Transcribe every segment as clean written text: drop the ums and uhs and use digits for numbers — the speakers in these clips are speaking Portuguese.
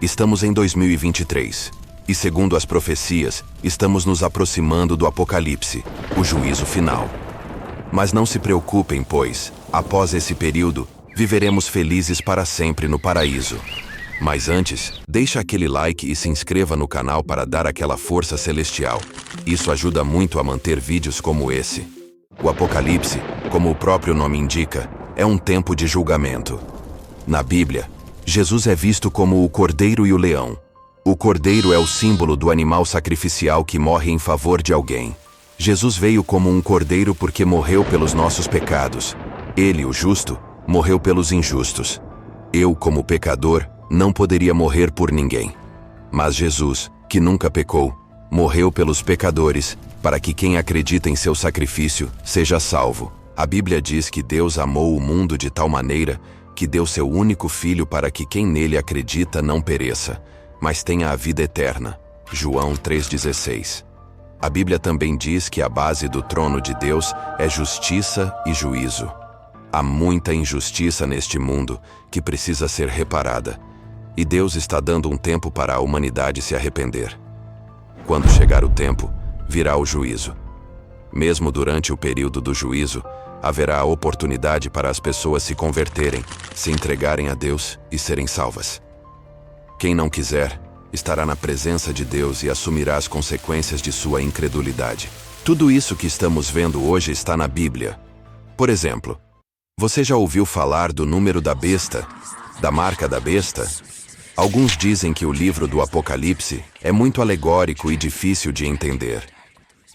Estamos em 2023. E segundo as profecias, estamos nos aproximando do Apocalipse, o juízo final. Mas não se preocupem, pois, após esse período, viveremos felizes para sempre no paraíso. Mas antes, deixa aquele like e se inscreva no canal para dar aquela força celestial. Isso ajuda muito a manter vídeos como esse. O Apocalipse, como o próprio nome indica, é um tempo de julgamento. Na Bíblia, Jesus é visto como o cordeiro e o leão. O cordeiro é o símbolo do animal sacrificial que morre em favor de alguém. Jesus veio como um cordeiro porque morreu pelos nossos pecados. Ele, o justo, morreu pelos injustos. Eu, como pecador, não poderia morrer por ninguém. Mas Jesus, que nunca pecou, morreu pelos pecadores, para que quem acredita em seu sacrifício seja salvo. A Bíblia diz que Deus amou o mundo de tal maneira que deu seu único filho para que quem nele acredita não pereça, mas tenha a vida eterna. João 3,16. A Bíblia também diz que a base do trono de Deus é justiça e juízo. Há muita injustiça neste mundo que precisa ser reparada, e Deus está dando um tempo para a humanidade se arrepender. Quando chegar o tempo, virá o juízo. Mesmo durante o período do juízo, haverá a oportunidade para as pessoas se converterem, se entregarem a Deus e serem salvas. Quem não quiser, estará na presença de Deus e assumirá as consequências de sua incredulidade. Tudo isso que estamos vendo hoje está na Bíblia. Por exemplo, você já ouviu falar do número da besta, da marca da besta? Alguns dizem que o livro do Apocalipse é muito alegórico e difícil de entender.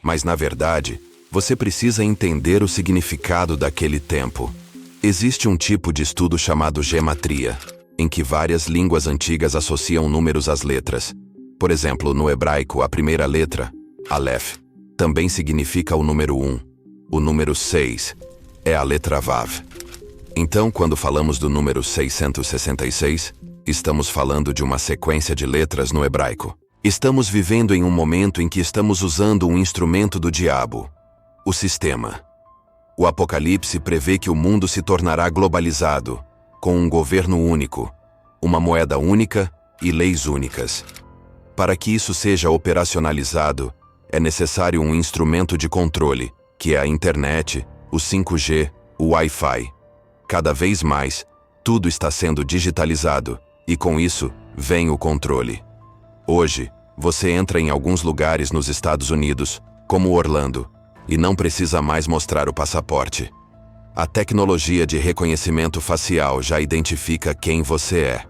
Mas, na verdade, você precisa entender o significado daquele tempo. Existe um tipo de estudo chamado gematria, em que várias línguas antigas associam números às letras. Por exemplo, no hebraico, a primeira letra, Aleph, também significa o número 1. O número 6 é a letra Vav. Então, quando falamos do número 666, estamos falando de uma sequência de letras no hebraico. Estamos vivendo em um momento em que estamos usando um instrumento do diabo, o sistema. O Apocalipse prevê que o mundo se tornará globalizado, com um governo único, uma moeda única e leis únicas. Para que isso seja operacionalizado, é necessário um instrumento de controle, que é a internet, o 5G, o Wi-Fi. Cada vez mais, tudo está sendo digitalizado, e com isso, vem o controle. Hoje, você entra em alguns lugares nos Estados Unidos, como Orlando, e não precisa mais mostrar o passaporte. A tecnologia de reconhecimento facial já identifica quem você é.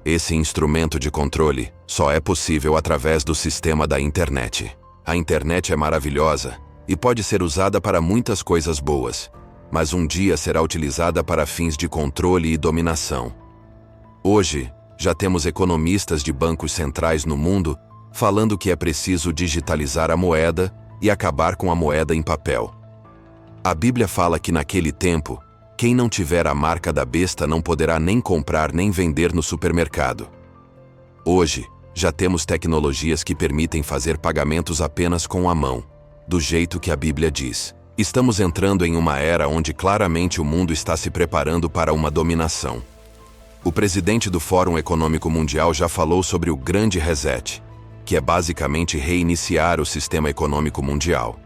Esse instrumento de controle só é possível através do sistema da internet. A internet é maravilhosa e pode ser usada para muitas coisas boas, mas um dia será utilizada para fins de controle e dominação. Hoje, já temos economistas de bancos centrais no mundo falando que é preciso digitalizar a moeda e acabar com a moeda em papel. A Bíblia fala que naquele tempo, quem não tiver a marca da besta não poderá nem comprar nem vender no supermercado. Hoje, já temos tecnologias que permitem fazer pagamentos apenas com a mão, do jeito que a Bíblia diz. Estamos entrando em uma era onde claramente o mundo está se preparando para uma dominação. O presidente do Fórum Econômico Mundial já falou sobre o Grande Reset, que é basicamente reiniciar o sistema econômico mundial.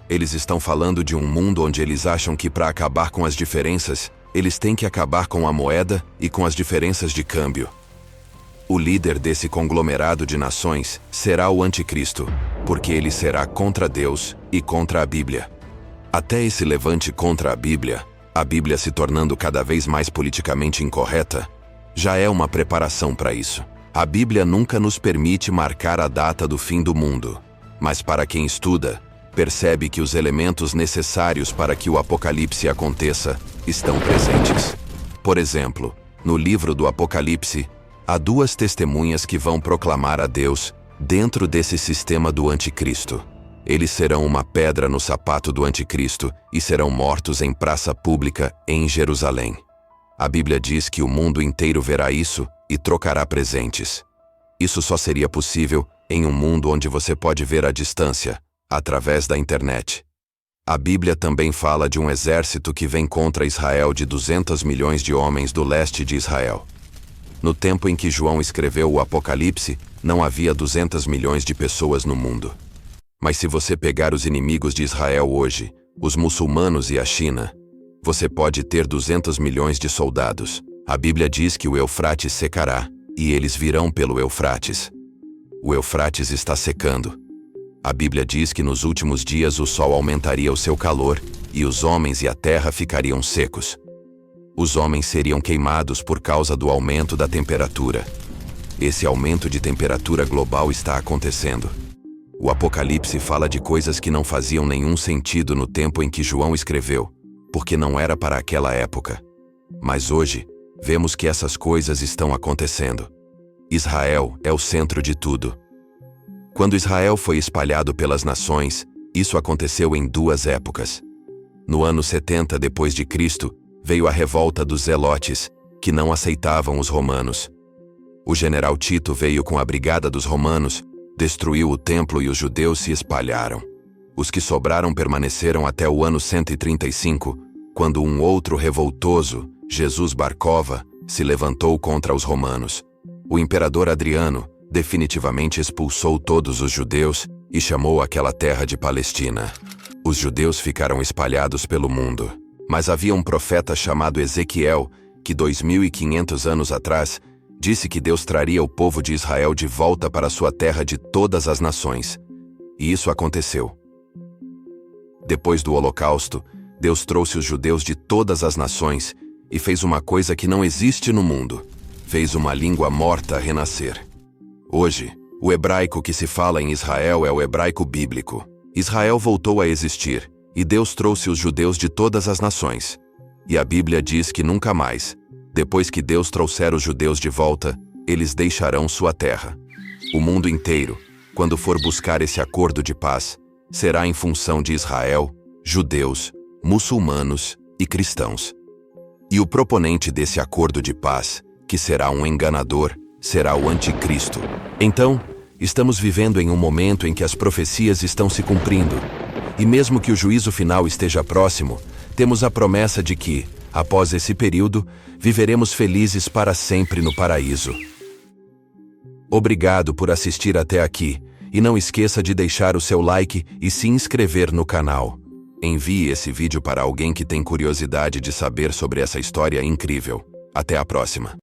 Eles estão falando de um mundo onde eles acham que para acabar com as diferenças, eles têm que acabar com a moeda e com as diferenças de câmbio. O líder desse conglomerado de nações será o Anticristo, porque ele será contra Deus e contra a Bíblia. Até esse levante contra a Bíblia se tornando cada vez mais politicamente incorreta, já é uma preparação para isso. A Bíblia nunca nos permite marcar a data do fim do mundo, mas para quem estuda, percebe que os elementos necessários para que o Apocalipse aconteça estão presentes. Por exemplo, no livro do Apocalipse, há duas testemunhas que vão proclamar a Deus dentro desse sistema do Anticristo. Eles serão uma pedra no sapato do Anticristo e serão mortos em praça pública em Jerusalém. A Bíblia diz que o mundo inteiro verá isso e trocará presentes. Isso só seria possível em um mundo onde você pode ver à distância, através da internet. A Bíblia também fala de um exército que vem contra Israel de 200 milhões de homens do leste de Israel. No tempo em que João escreveu o Apocalipse, não havia 200 milhões de pessoas no mundo. Mas se você pegar os inimigos de Israel hoje, os muçulmanos e a China, você pode ter 200 milhões de soldados. A Bíblia diz que o Eufrates secará, e eles virão pelo Eufrates. O Eufrates está secando. A Bíblia diz que nos últimos dias o sol aumentaria o seu calor, e os homens e a terra ficariam secos. Os homens seriam queimados por causa do aumento da temperatura. Esse aumento de temperatura global está acontecendo. O Apocalipse fala de coisas que não faziam nenhum sentido no tempo em que João escreveu, porque não era para aquela época. Mas hoje, vemos que essas coisas estão acontecendo. Israel é o centro de tudo. Quando Israel foi espalhado pelas nações, isso aconteceu em duas épocas. No ano 70 depois de Cristo, veio a revolta dos zelotes, que não aceitavam os romanos. O general Tito veio com a brigada dos romanos, destruiu o templo e os judeus se espalharam. Os que sobraram permaneceram até o ano 135, quando um outro revoltoso, Jesus Barcova, se levantou contra os romanos. O imperador Adriano definitivamente expulsou todos os judeus e chamou aquela terra de Palestina. Os judeus ficaram espalhados pelo mundo. Mas havia um profeta chamado Ezequiel, que 2.500 anos atrás, disse que Deus traria o povo de Israel de volta para sua terra de todas as nações. E isso aconteceu. Depois do Holocausto, Deus trouxe os judeus de todas as nações e fez uma coisa que não existe no mundo. Fez uma língua morta renascer. Hoje, o hebraico que se fala em Israel é o hebraico bíblico. Israel voltou a existir, e Deus trouxe os judeus de todas as nações. E a Bíblia diz que nunca mais, depois que Deus trouxer os judeus de volta, eles deixarão sua terra. O mundo inteiro, quando for buscar esse acordo de paz, será em função de Israel, judeus, muçulmanos e cristãos. E o proponente desse acordo de paz, que será um enganador, será o anticristo. Então, estamos vivendo em um momento em que as profecias estão se cumprindo. E mesmo que o juízo final esteja próximo, temos a promessa de que, após esse período, viveremos felizes para sempre no paraíso. Obrigado por assistir até aqui, e não esqueça de deixar o seu like e se inscrever no canal. Envie esse vídeo para alguém que tem curiosidade de saber sobre essa história incrível. Até a próxima.